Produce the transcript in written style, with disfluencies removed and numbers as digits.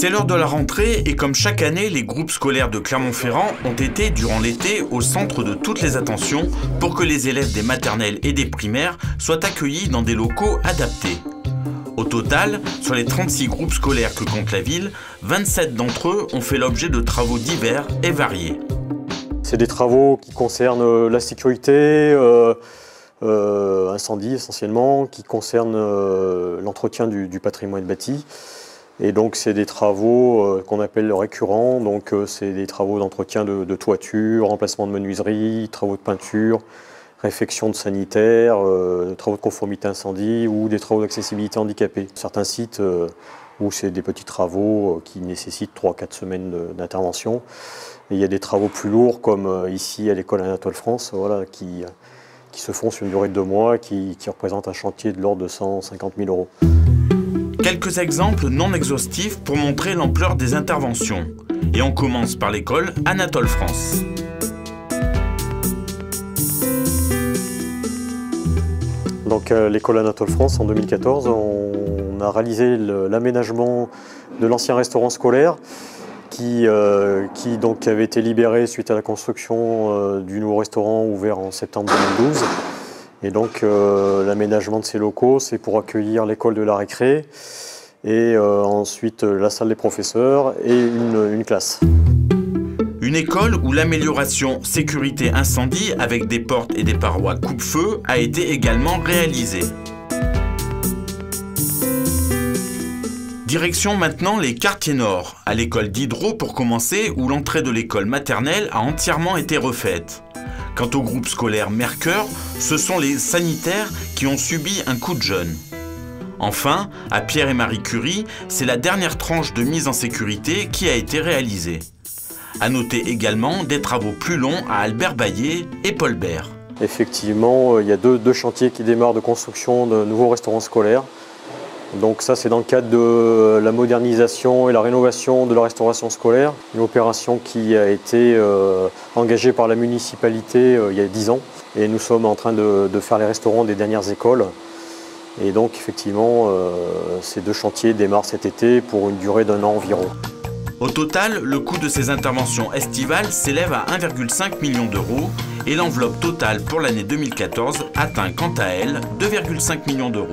C'est l'heure de la rentrée et comme chaque année, les groupes scolaires de Clermont-Ferrand ont été, durant l'été, au centre de toutes les attentions pour que les élèves des maternelles et des primaires soient accueillis dans des locaux adaptés. Au total, sur les 36 groupes scolaires que compte la ville, 27 d'entre eux ont fait l'objet de travaux divers et variés. C'est des travaux qui concernent la sécurité, incendie essentiellement, qui concernent l'entretien du patrimoine bâti. Et donc c'est des travaux qu'on appelle récurrents, donc c'est des travaux d'entretien de toiture, remplacement de menuiserie, travaux de peinture, réfection de sanitaire, travaux de conformité incendie ou des travaux d'accessibilité handicapée. Certains sites où c'est des petits travaux qui nécessitent 3-4 semaines d'intervention. Et il y a des travaux plus lourds comme ici à l'école Anatole France, voilà, qui se font sur une durée de 2 mois, qui représentent un chantier de l'ordre de 150 000 €. Quelques exemples non exhaustifs pour montrer l'ampleur des interventions. Et on commence par l'école Anatole France. Donc l'école Anatole France, en 2014, on a réalisé l'aménagement de l'ancien restaurant scolaire qui donc avait été libéré suite à la construction du nouveau restaurant ouvert en septembre 2012. Et donc l'aménagement de ces locaux, c'est pour accueillir l'école de la récré et ensuite la salle des professeurs et une classe. Une école où l'amélioration sécurité incendie avec des portes et des parois coupe-feu a été également réalisée. Direction maintenant les quartiers nord, à l'école d'Hydro pour commencer, où l'entrée de l'école maternelle a entièrement été refaite. Quant au groupe scolaire Mercœur, ce sont les sanitaires qui ont subi un coup de jeûne. Enfin, à Pierre et Marie Curie, c'est la dernière tranche de mise en sécurité qui a été réalisée. À noter également des travaux plus longs à Albert Baillet et Paul Bert. Effectivement, il y a deux chantiers qui démarrent de construction de nouveaux restaurants scolaires. Donc ça, c'est dans le cadre de la modernisation et la rénovation de la restauration scolaire, une opération qui a été engagée par la municipalité il y a 10 ans. Et nous sommes en train de faire les restaurants des dernières écoles. Et donc effectivement, ces 2 chantiers démarrent cet été pour une durée d'1 an environ. Au total, le coût de ces interventions estivales s'élève à 1,5 million € et l'enveloppe totale pour l'année 2014 atteint quant à elle 2,5 millions €.